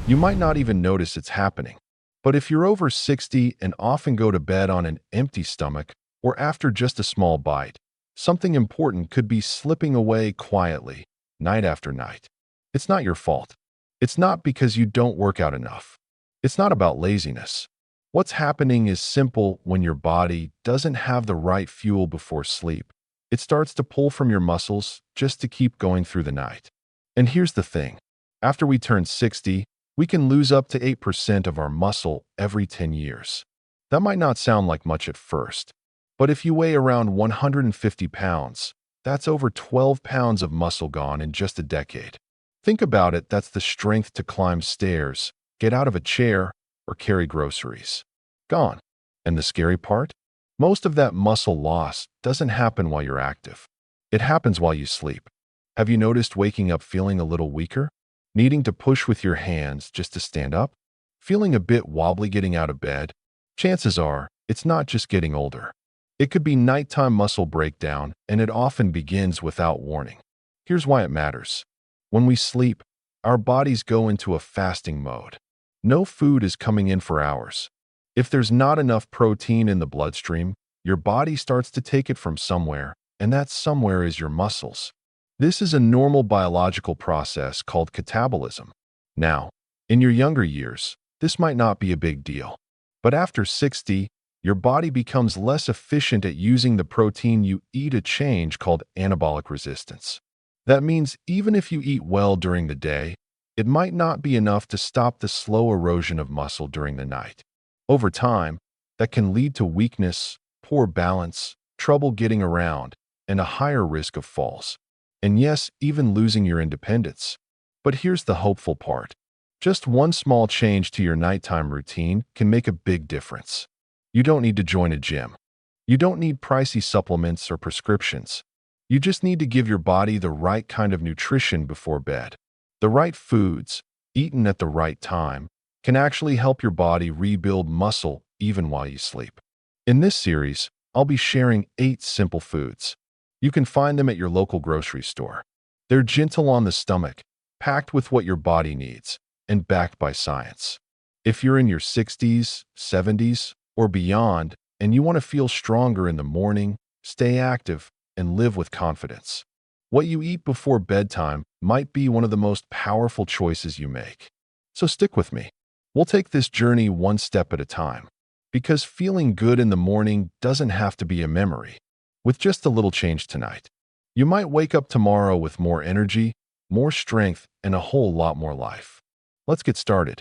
You might not even notice it's happening. But if you're over 60 and often go to bed on an empty stomach or after just a small bite, something important could be slipping away quietly, night after night. It's not your fault. It's not because you don't work out enough. It's not about laziness. What's happening is simple. When your body doesn't have the right fuel before sleep, it starts to pull from your muscles just to keep going through the night. And here's the thing. After we turn 60, we can lose up to 8% of our muscle every 10 years. That might not sound like much at first, but if you weigh around 150 pounds, that's over 12 pounds of muscle gone in just a decade. Think about it, that's the strength to climb stairs, get out of a chair, or carry groceries. Gone. And the scary part? Most of that muscle loss doesn't happen while you're active. It happens while you sleep. Have you noticed waking up feeling a little weaker? Needing to push with your hands just to stand up? Feeling a bit wobbly getting out of bed? Chances are, it's not just getting older. It could be nighttime muscle breakdown, and it often begins without warning. Here's why it matters. When we sleep, our bodies go into a fasting mode. No food is coming in for hours. If there's not enough protein in the bloodstream, your body starts to take it from somewhere, and that somewhere is your muscles. This is a normal biological process called catabolism. Now, in your younger years, this might not be a big deal. But after 60, your body becomes less efficient at using the protein you eat, a change called anabolic resistance. That means even if you eat well during the day, it might not be enough to stop the slow erosion of muscle during the night. Over time, that can lead to weakness, poor balance, trouble getting around, and a higher risk of falls. And yes, even losing your independence. But here's the hopeful part. Just one small change to your nighttime routine can make a big difference. You don't need to join a gym. You don't need pricey supplements or prescriptions. You just need to give your body the right kind of nutrition before bed. The right foods, eaten at the right time, can actually help your body rebuild muscle even while you sleep. In this series, I'll be sharing 8 simple foods. You can find them at your local grocery store. They're gentle on the stomach, packed with what your body needs, and backed by science. If you're in your 60s, 70s, or beyond, and you want to feel stronger in the morning, stay active, and live with confidence, what you eat before bedtime might be one of the most powerful choices you make. So stick with me. We'll take this journey one step at a time, because feeling good in the morning doesn't have to be a memory. With just a little change tonight, you might wake up tomorrow with more energy, more strength, and a whole lot more life. Let's get started.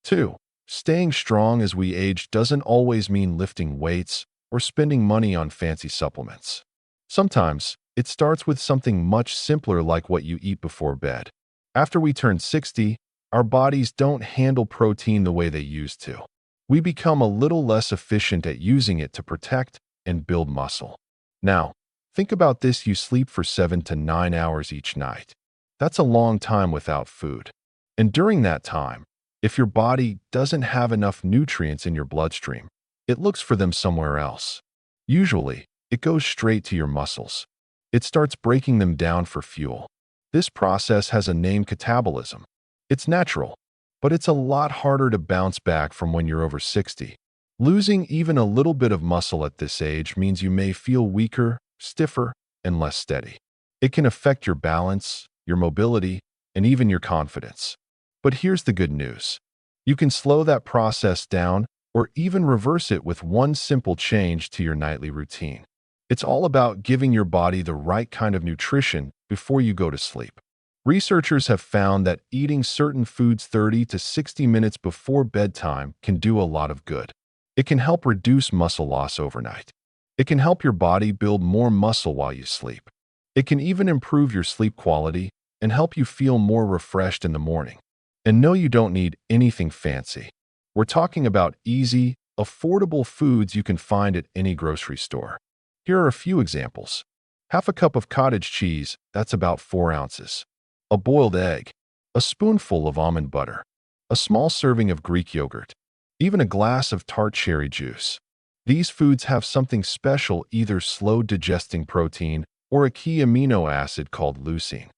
2. Staying strong as we age doesn't always mean lifting weights or spending money on fancy supplements. Sometimes, it starts with something much simpler like what you eat before bed. After we turn 60, our bodies don't handle protein the way they used to. We become a little less efficient at using it to protect and build muscle. Now, think about this. You sleep for 7 to 9 hours each night. That's a long time without food. And during that time, if your body doesn't have enough nutrients in your bloodstream, it looks for them somewhere else. Usually, it goes straight to your muscles. It starts breaking them down for fuel. This process has a name: catabolism. It's natural, but it's a lot harder to bounce back from when you're over 60. Losing even a little bit of muscle at this age means you may feel weaker, stiffer, and less steady. It can affect your balance, your mobility, and even your confidence. But here's the good news. You can slow that process down or even reverse it with one simple change to your nightly routine. It's all about giving your body the right kind of nutrition before you go to sleep. Researchers have found that eating certain foods 30 to 60 minutes before bedtime can do a lot of good. It can help reduce muscle loss overnight. It can help your body build more muscle while you sleep. It can even improve your sleep quality and help you feel more refreshed in the morning. And no, you don't need anything fancy. We're talking about easy, affordable foods you can find at any grocery store. Here are a few examples. Half a cup of cottage cheese, that's about 4 ounces. A boiled egg. A spoonful of almond butter. A small serving of Greek yogurt. Even a glass of tart cherry juice. These foods have something special, either slow digesting protein or a key amino acid called leucine.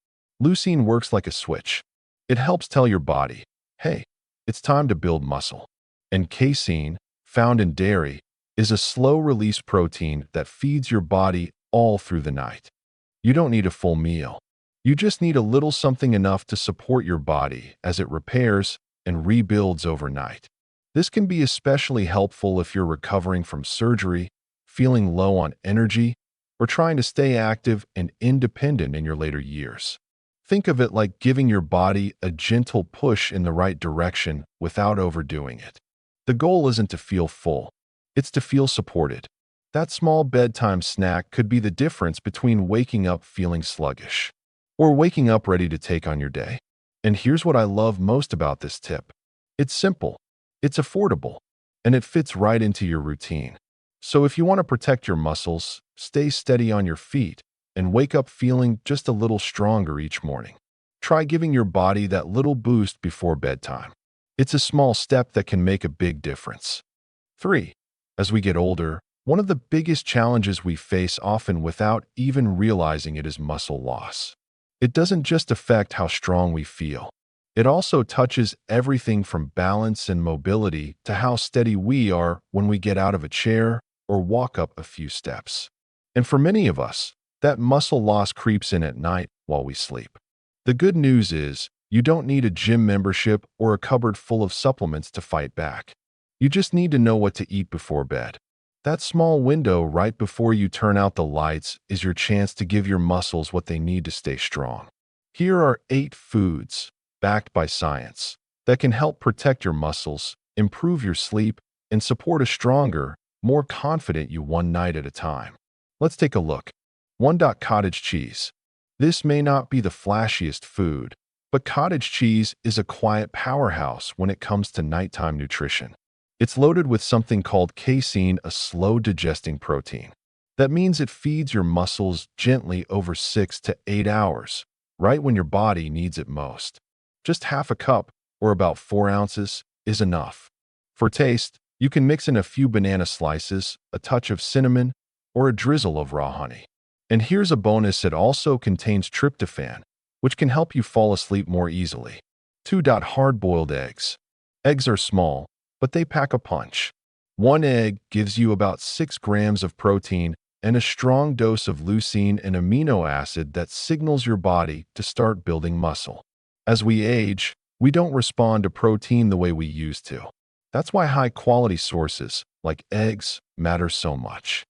Leucine works like a switch. It helps tell your body, hey, It's time to build muscle. And casein, found in dairy, is a slow-release protein that feeds your body all through the night. You don't need a full meal. You just need a little something enough to support your body as it repairs and rebuilds overnight. This can be especially helpful if you're recovering from surgery, feeling low on energy, or trying to stay active and independent in your later years. Think of it like giving your body a gentle push in the right direction without overdoing it. The goal isn't to feel full, it's to feel supported. That small bedtime snack could be the difference between waking up feeling sluggish or waking up ready to take on your day. And here's what I love most about this tip. It's simple, it's affordable, and it fits right into your routine. So if you want to protect your muscles, stay steady on your feet, and wake up feeling just a little stronger each morning, try giving your body that little boost before bedtime. It's a small step that can make a big difference. 3. As we get older, one of the biggest challenges we face often without even realizing it is muscle loss. It doesn't just affect how strong we feel. It also touches everything from balance and mobility to how steady we are when we get out of a chair or walk up a few steps. And for many of us, that muscle loss creeps in at night while we sleep. The good news is, you don't need a gym membership or a cupboard full of supplements to fight back. You just need to know what to eat before bed. That small window right before you turn out the lights is your chance to give your muscles what they need to stay strong. Here are 8 foods, backed by science, that can help protect your muscles, improve your sleep, and support a stronger, more confident you one night at a time. Let's take a look. 1. Cottage cheese. This may not be the flashiest food, but cottage cheese is a quiet powerhouse when it comes to nighttime nutrition. It's loaded with something called casein, a slow-digesting protein. That means it feeds your muscles gently over 6 to 8 hours, right when your body needs it most. Just half a cup, or about 4 ounces, is enough. For taste, you can mix in a few banana slices, a touch of cinnamon, or a drizzle of raw honey. And here's a bonus: it also contains tryptophan, which can help you fall asleep more easily. 2. Hard-boiled eggs. Eggs are small, but they pack a punch. 1 egg gives you about 6 grams of protein and a strong dose of leucine, an amino acid that signals your body to start building muscle. As we age, we don't respond to protein the way we used to. That's why high-quality sources, like eggs, matter so much.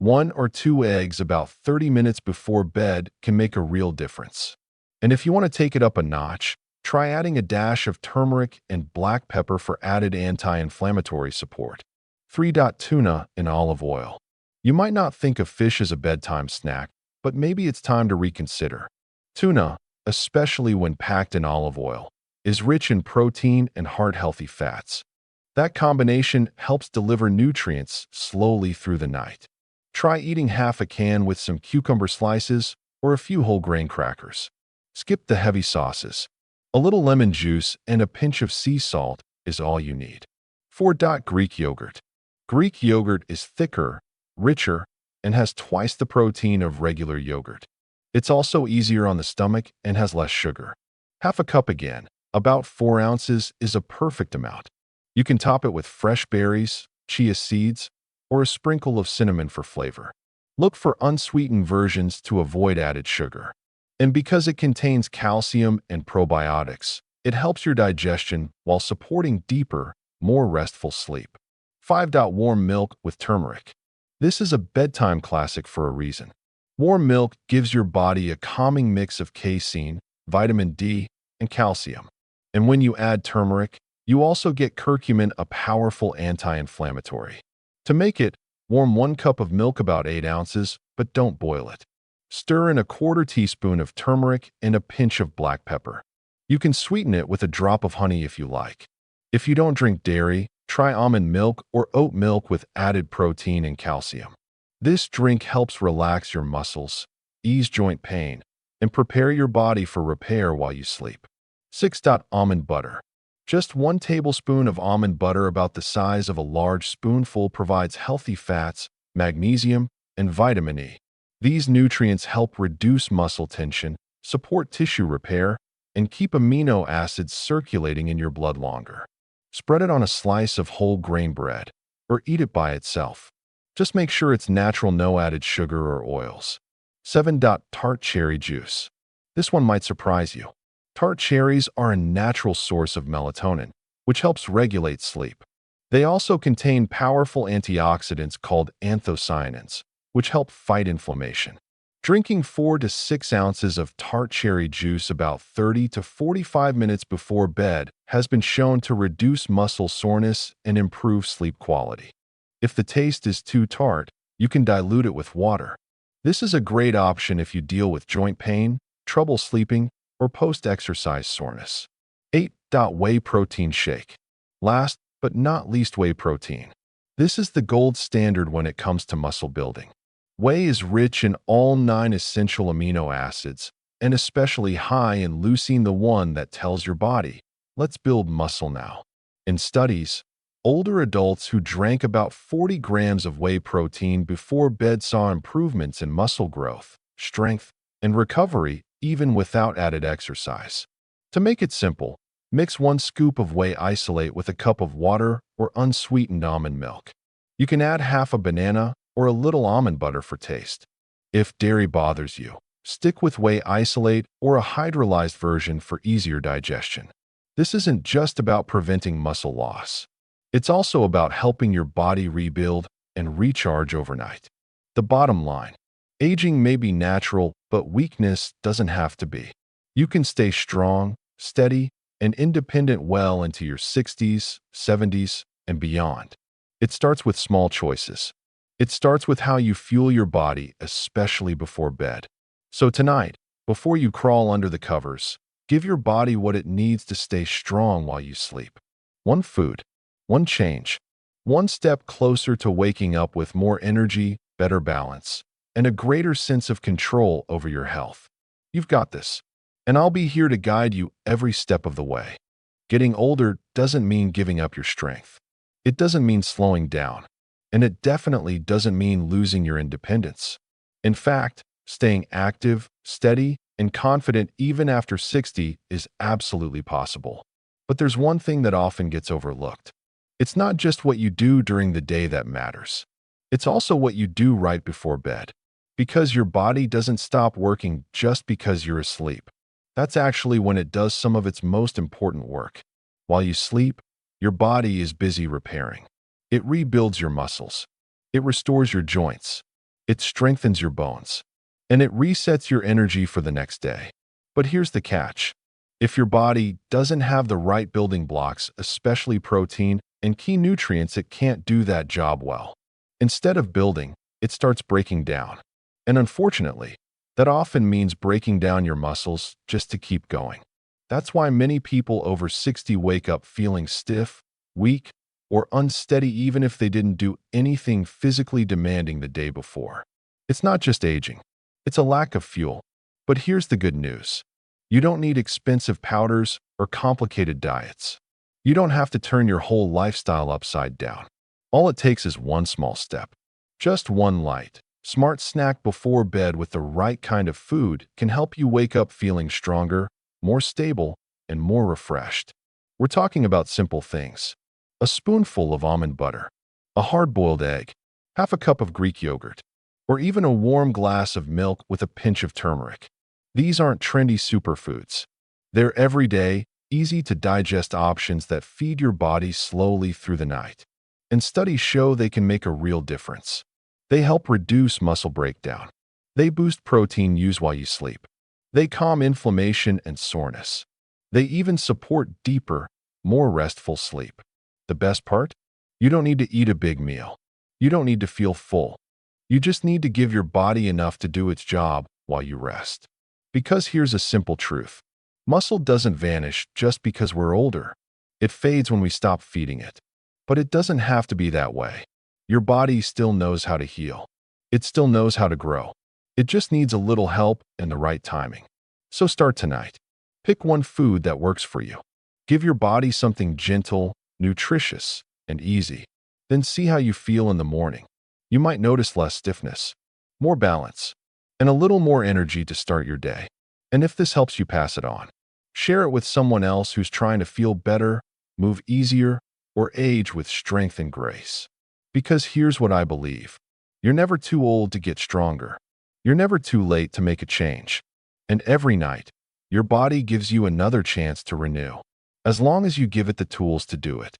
1 or 2 eggs about 30 minutes before bed can make a real difference. And if you want to take it up a notch, try adding a dash of turmeric and black pepper for added anti-inflammatory support. 3. Tuna in olive oil. You might not think of fish as a bedtime snack, but maybe it's time to reconsider. Tuna, especially when packed in olive oil, is rich in protein and heart-healthy fats. That combination helps deliver nutrients slowly through the night. Try eating half a can with some cucumber slices or a few whole grain crackers. Skip the heavy sauces. A little lemon juice and a pinch of sea salt is all you need. 4. Greek yogurt. Greek yogurt is thicker, richer, and has twice the protein of regular yogurt. It's also easier on the stomach and has less sugar. Half a cup again, about 4 ounces, is a perfect amount. You can top it with fresh berries, chia seeds, or a sprinkle of cinnamon for flavor. Look for unsweetened versions to avoid added sugar. And because it contains calcium and probiotics, it helps your digestion while supporting deeper, more restful sleep. 5. Warm milk with turmeric. This is a bedtime classic for a reason. Warm milk gives your body a calming mix of casein, vitamin D, and calcium. And when you add turmeric, you also get curcumin, a powerful anti-inflammatory. To make it, warm 1 cup of milk about 8 ounces, but don't boil it. Stir in a 1/4 teaspoon of turmeric and a pinch of black pepper. You can sweeten it with a drop of honey if you like. If you don't drink dairy, try almond milk or oat milk with added protein and calcium. This drink helps relax your muscles, ease joint pain, and prepare your body for repair while you sleep. 6. Almond butter. Just 1 tablespoon of almond butter, about the size of a large spoonful, provides healthy fats, magnesium, and vitamin E. These nutrients help reduce muscle tension, support tissue repair, and keep amino acids circulating in your blood longer. Spread it on a slice of whole grain bread, or eat it by itself. Just make sure it's natural, no added sugar or oils. 7. Tart cherry juice. This one might surprise you. Tart cherries are a natural source of melatonin, which helps regulate sleep. They also contain powerful antioxidants called anthocyanins, which help fight inflammation. Drinking 4 to 6 ounces of tart cherry juice about 30 to 45 minutes before bed has been shown to reduce muscle soreness and improve sleep quality. If the taste is too tart, you can dilute it with water. This is a great option if you deal with joint pain, trouble sleeping, or post-exercise soreness. 8. Whey protein shake. Last but not least, whey protein. This is the gold standard when it comes to muscle building. Whey is rich in all 9 essential amino acids, and especially high in leucine, the one that tells your body, let's build muscle now. In studies, older adults who drank about 40 grams of whey protein before bed saw improvements in muscle growth, strength, and recovery even without added exercise. To make it simple, mix 1 scoop of whey isolate with a cup of water or unsweetened almond milk. You can add half a banana or a little almond butter for taste. If dairy bothers you, stick with whey isolate or a hydrolyzed version for easier digestion. This isn't just about preventing muscle loss. It's also about helping your body rebuild and recharge overnight. The bottom line: aging may be natural, but weakness doesn't have to be. You can stay strong, steady, and independent well into your 60s, 70s, and beyond. It starts with small choices. It starts with how you fuel your body, especially before bed. So tonight, before you crawl under the covers, give your body what it needs to stay strong while you sleep. 1 food, 1 change, 1 step closer to waking up with more energy, better balance, and a greater sense of control over your health. You've got this, and I'll be here to guide you every step of the way. Getting older doesn't mean giving up your strength. It doesn't mean slowing down, and it definitely doesn't mean losing your independence. In fact, staying active, steady, and confident even after 60 is absolutely possible. But there's one thing that often gets overlooked. It's not just what you do during the day that matters. It's also what you do right before bed. Because your body doesn't stop working just because you're asleep. That's actually when it does some of its most important work. While you sleep, your body is busy repairing. It rebuilds your muscles. It restores your joints. It strengthens your bones. And it resets your energy for the next day. But here's the catch. If your body doesn't have the right building blocks, especially protein and key nutrients, it can't do that job well. Instead of building, it starts breaking down. And unfortunately, that often means breaking down your muscles just to keep going. That's why many people over 60 wake up feeling stiff, weak, or unsteady even if they didn't do anything physically demanding the day before. It's not just aging. It's a lack of fuel. But here's the good news. You don't need expensive powders or complicated diets. You don't have to turn your whole lifestyle upside down. All it takes is 1 small step. Just 1 light, smart snack before bed with the right kind of food can help you wake up feeling stronger, more stable, and more refreshed. We're talking about simple things. A spoonful of almond butter, a hard-boiled egg, half a cup of Greek yogurt, or even a warm glass of milk with a pinch of turmeric. These aren't trendy superfoods. They're everyday, easy-to-digest options that feed your body slowly through the night. And studies show they can make a real difference. They help reduce muscle breakdown. They boost protein use while you sleep. They calm inflammation and soreness. They even support deeper, more restful sleep. The best part? You don't need to eat a big meal. You don't need to feel full. You just need to give your body enough to do its job while you rest. Because here's a simple truth. Muscle doesn't vanish just because we're older. It fades when we stop feeding it. But it doesn't have to be that way. Your body still knows how to heal. It still knows how to grow. It just needs a little help and the right timing. So start tonight. Pick 1 food that works for you. Give your body something gentle, nutritious, and easy. Then see how you feel in the morning. You might notice less stiffness, more balance, and a little more energy to start your day. And if this helps you, pass it on. Share it with someone else who's trying to feel better, move easier, or age with strength and grace. Because here's what I believe. You're never too old to get stronger. You're never too late to make a change. And every night, your body gives you another chance to renew. As long as you give it the tools to do it.